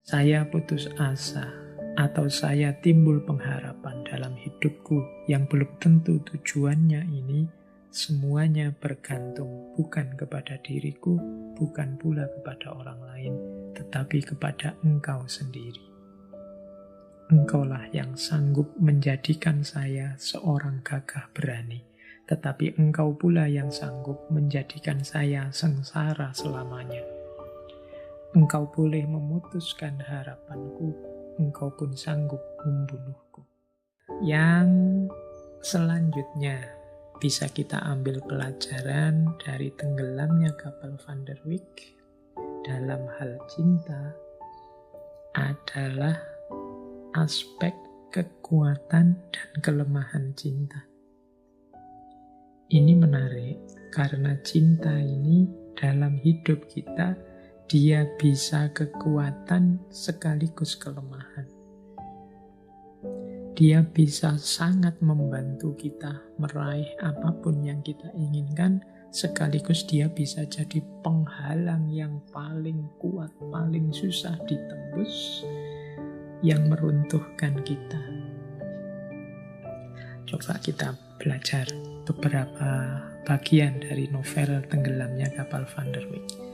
Saya putus asa atau saya timbul pengharapan dalam hidupku yang belum tentu tujuannya ini, semuanya bergantung bukan kepada diriku, bukan pula kepada orang lain, tetapi kepada Engkau sendiri. Engkaulah yang sanggup menjadikan saya seorang gagah berani, tetapi Engkau pula yang sanggup menjadikan saya sengsara selamanya. Engkau boleh memutuskan harapanku, Engkau pun sanggup membunuhku. Yang selanjutnya bisa kita ambil pelajaran dari tenggelamnya kapal Van der Wijk dalam hal cinta adalah aspek kekuatan dan kelemahan cinta. Ini menarik karena cinta ini dalam hidup kita, dia bisa kekuatan sekaligus kelemahan. Dia bisa sangat membantu kita meraih apapun yang kita inginkan, sekaligus dia bisa jadi penghalang yang paling kuat, paling susah ditembus, yang meruntuhkan kita. Coba kita belajar beberapa bagian dari novel Tenggelamnya Kapal Van der Wijk.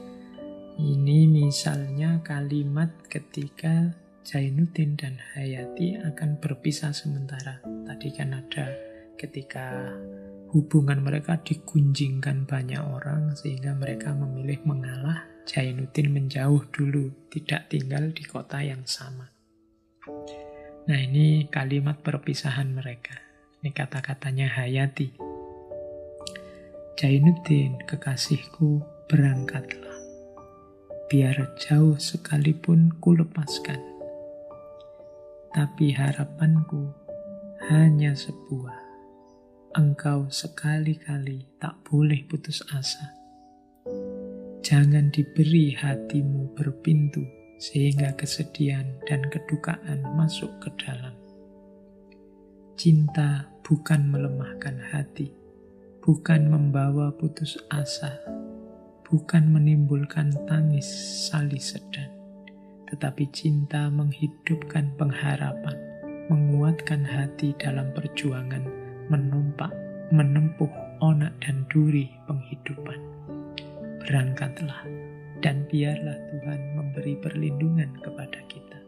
Ini misalnya kalimat ketika Zainuddin dan Hayati akan berpisah sementara. Tadi kan ada ketika hubungan mereka digunjingkan banyak orang sehingga mereka memilih mengalah. Zainuddin menjauh dulu, tidak tinggal di kota yang sama. Nah, ini kalimat perpisahan mereka. Ini kata-katanya Hayati. Zainuddin, kekasihku, berangkatlah. Biar jauh sekalipun ku lepaskan. Tapi harapanku hanya sebuah. Engkau sekali-kali tak boleh putus asa. Jangan diberi hatimu berpintu sehingga kesedihan dan kedukaan masuk ke dalam. Cinta bukan melemahkan hati, bukan membawa putus asa, bukan menimbulkan tangis salih sedan, tetapi cinta menghidupkan pengharapan, menguatkan hati dalam perjuangan menempuh onak dan duri penghidupan. Berangkatlah, dan biarlah Tuhan memberi perlindungan kepada kita.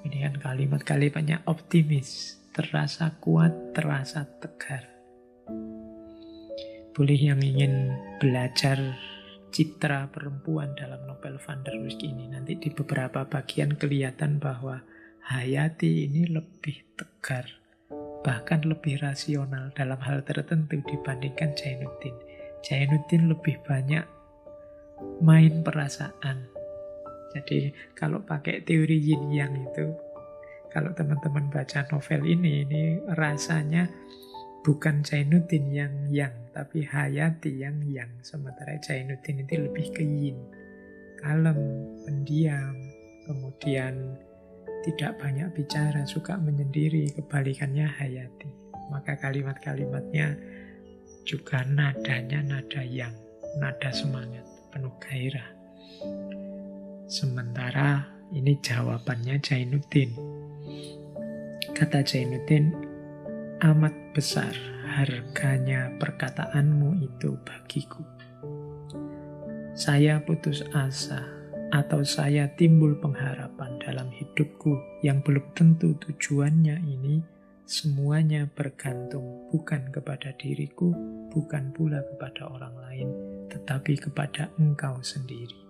Ini kan kalimat-kalimatnya optimis, terasa kuat, terasa tegar. Boleh yang ingin belajar citra perempuan dalam novel Van der Wijk ini, nanti di beberapa bagian kelihatan bahwa Hayati ini lebih tegar, bahkan lebih rasional dalam hal tertentu dibandingkan Zainuddin. Zainuddin lebih banyak main perasaan. Jadi kalau pakai teori yin yang itu, kalau teman-teman baca novel ini rasanya bukan Zainuddin yang yang, tapi Hayati yang yang. Sementara Zainuddin itu lebih ke yin, kalem, pendiam, kemudian tidak banyak bicara, suka menyendiri. Kebalikannya Hayati. Maka kalimat-kalimatnya juga nadanya nada yang, nada semangat, penuh gairah. Sementara ini jawabannya Zainuddin. Kata Zainuddin, amat besar harganya perkataanmu itu bagiku. Saya putus asa atau saya timbul pengharapan dalam hidupku yang belum tentu tujuannya ini, semuanya bergantung bukan kepada diriku, bukan pula kepada orang lain, tetapi kepada Engkau sendiri.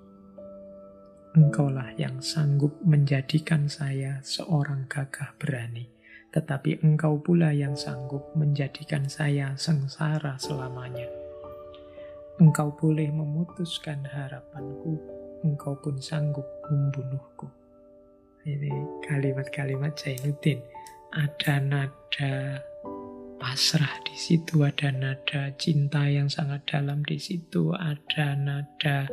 Engkaulah yang sanggup menjadikan saya seorang gagah berani, tetapi Engkau pula yang sanggup menjadikan saya sengsara selamanya. Engkau boleh memutuskan harapanku, Engkau pun sanggup membunuhku. Ini kalimat-kalimat Zainuddin. Ada nada pasrah di situ, ada nada cinta yang sangat dalam di situ, ada nada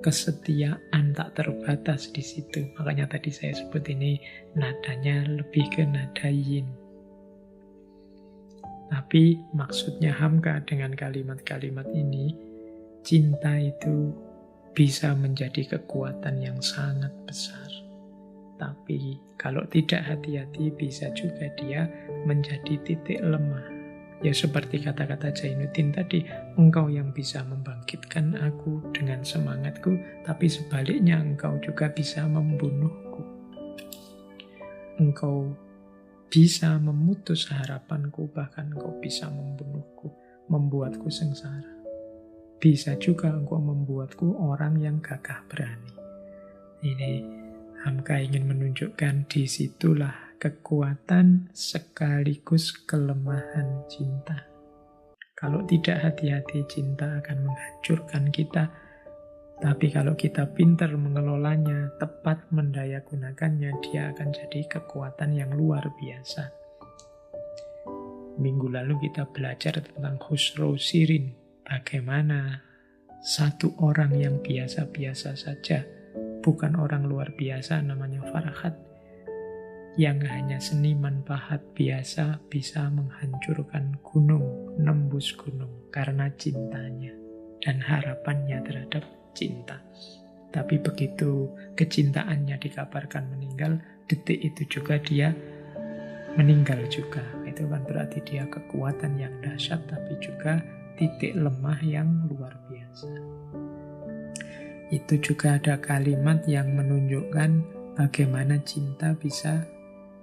kesetiaan tak terbatas di situ. Makanya tadi saya sebut ini nadanya lebih ke nada yin. Tapi maksudnya Hamka dengan kalimat-kalimat ini, cinta itu bisa menjadi kekuatan yang sangat besar. Tapi kalau tidak hati-hati bisa juga dia menjadi titik lemah. Ya seperti kata-kata Zainuddin tadi, engkau yang bisa membangkitkan aku dengan semangatku, tapi sebaliknya engkau juga bisa membunuhku. Engkau bisa memutus harapanku, bahkan engkau bisa membunuhku, membuatku sengsara. Bisa juga engkau membuatku orang yang gagah berani. Ini Hamka ingin menunjukkan disitulah kekuatan sekaligus kelemahan cinta. Kalau tidak hati-hati, cinta akan menghancurkan kita. Tapi kalau kita pintar mengelolanya, tepat mendayagunakannya, dia akan jadi kekuatan yang luar biasa. Minggu lalu kita belajar tentang Khusro Shirin. Bagaimana satu orang yang biasa-biasa saja, bukan orang luar biasa namanya Farhat, yang hanya seniman pahat biasa bisa menghancurkan gunung, nembus gunung karena cintanya dan harapannya terhadap cinta. Tapi begitu kecintaannya dikabarkan meninggal, detik itu juga dia meninggal juga. Itu kan berarti dia kekuatan yang dahsyat, tapi juga titik lemah yang luar biasa. Itu juga ada kalimat yang menunjukkan bagaimana cinta bisa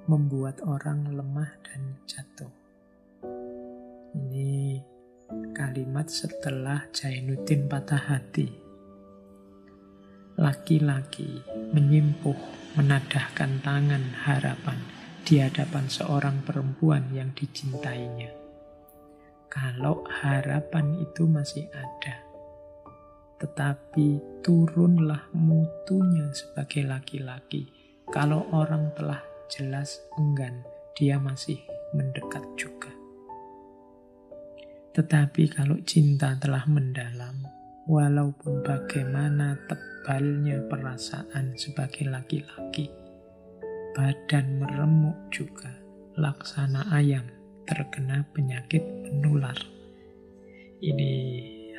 membuat orang lemah dan jatuh. Ini kalimat setelah Zainuddin patah hati. Laki-laki menyimpuh, menadahkan tangan harapan di hadapan seorang perempuan yang dicintainya. Kalau harapan itu masih ada, tetapi turunlah mutunya sebagai laki-laki. Kalau orang telah jelas enggan, dia masih mendekat juga. Tetapi kalau cinta telah mendalam, walaupun bagaimana tebalnya perasaan sebagai laki-laki, badan meremuk juga, laksana ayam terkena penyakit menular. Ini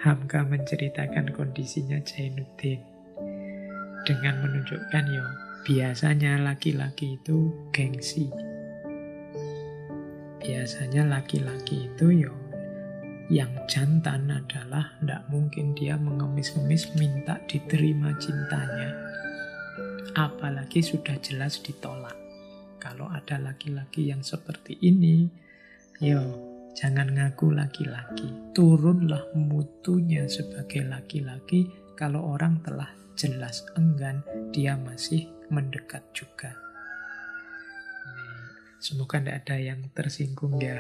Hamka menceritakan kondisinya Zainuddin dengan menunjukkan biasanya laki-laki itu gengsi. Biasanya laki-laki itu yang jantan adalah tidak mungkin dia mengemis-ngemis minta diterima cintanya. Apalagi sudah jelas ditolak. Kalau ada laki-laki yang seperti ini, jangan ngaku laki-laki. Turunlah mutunya sebagai laki-laki. Kalau orang telah jelas enggan, dia masih mendekat juga. Semoga tidak ada yang tersinggung ya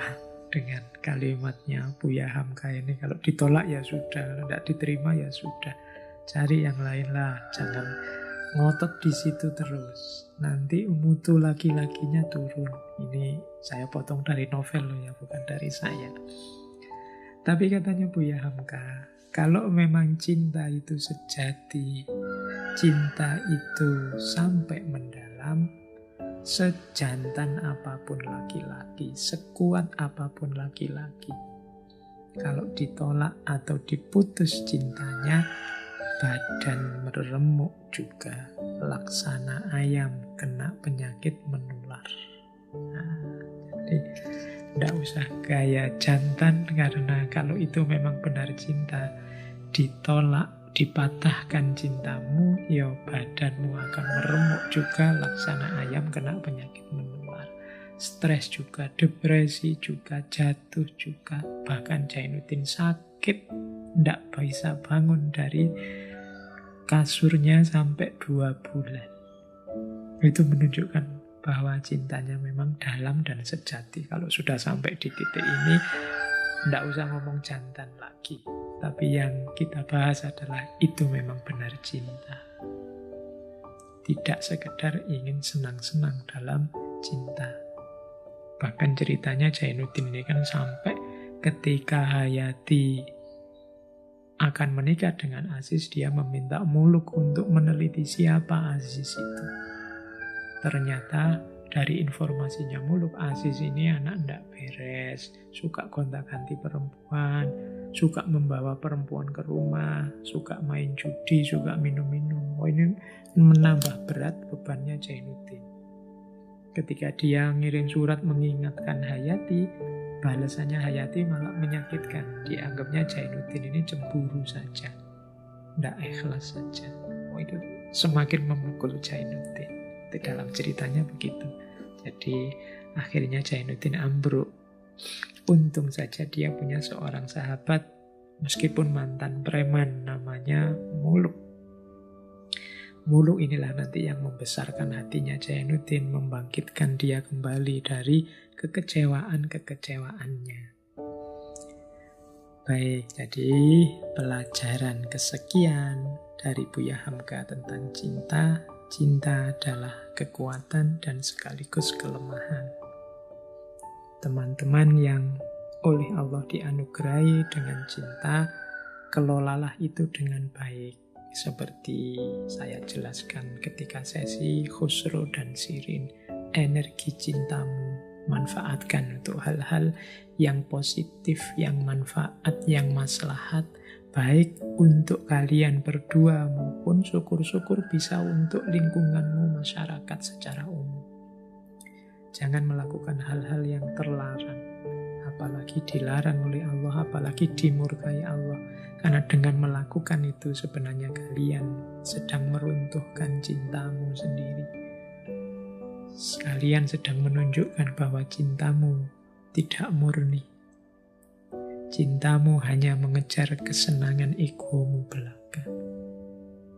dengan kalimatnya Buya Hamka ini. Kalau ditolak ya sudah, kalau tidak diterima ya sudah. Cari yang lain lah, jangan ngotot di situ terus. Nanti mutu laki-lakinya turun. Ini saya potong dari novel loh ya, bukan dari saya. Tapi katanya Buya Hamka, kalau memang cinta itu sejati, cinta itu sampai mendalam, sejantan apapun laki-laki, sekuat apapun laki-laki, kalau ditolak atau diputus cintanya, badan meremuk juga, laksana ayam kena penyakit menular. Jadi tidak usah gaya jantan, karena kalau itu memang benar cinta, ditolak, dipatahkan cintamu, badanmu akan meremuk juga, laksana ayam kena penyakit menular. Stres juga, depresi juga, jatuh juga. Bahkan Zainuddin sakit, tidak bisa bangun dari kasurnya sampai 2 bulan. Itu menunjukkan bahwa cintanya memang dalam dan sejati. Kalau sudah sampai di titik ini, tidak usah ngomong jantan lagi. Tapi yang kita bahas adalah itu memang benar cinta. Tidak sekedar ingin senang-senang dalam cinta. Bahkan ceritanya Zainuddin ini kan sampai ketika Hayati akan menikah dengan Aziz, dia meminta Muluk untuk meneliti siapa Aziz itu. Ternyata dari informasinya Muluk, Aziz ini anak ndak beres, suka gonta-ganti perempuan, suka membawa perempuan ke rumah, suka main judi, suka minum-minum. Ini menambah berat bebannya Zainuddin. Ketika dia ngirim surat mengingatkan Hayati, balasannya Hayati malah menyakitkan. Dianggapnya Jainuddin ini cemburu saja, tidak ikhlas saja. Oh, itu semakin memukul Jainuddin. Itu dalam ceritanya begitu. Jadi akhirnya Jainuddin ambruk. Untung saja dia punya seorang sahabat, meskipun mantan preman, namanya Muluk. Muluk inilah nanti yang membesarkan hatinya Jainuddin, membangkitkan dia kembali dari kekecewaan-kekecewaannya. Baik, jadi pelajaran kesekian dari Buya Hamka tentang cinta. Cinta adalah kekuatan dan sekaligus kelemahan. Teman-teman yang oleh Allah dianugerahi dengan cinta, kelolalah itu dengan baik. Seperti saya jelaskan ketika sesi Khusro dan Sirin, energi cintamu manfaatkan untuk hal-hal yang positif, yang manfaat, yang maslahat, baik untuk kalian berdua maupun syukur-syukur bisa untuk lingkunganmu, masyarakat secara umum. Jangan melakukan hal-hal yang terlarang, apalagi dilarang oleh Allah, apalagi dimurkai Allah. Karena dengan melakukan itu sebenarnya kalian sedang meruntuhkan cintamu sendiri. Kalian sedang menunjukkan bahwa cintamu tidak murni. Cintamu hanya mengejar kesenangan egomu belaka.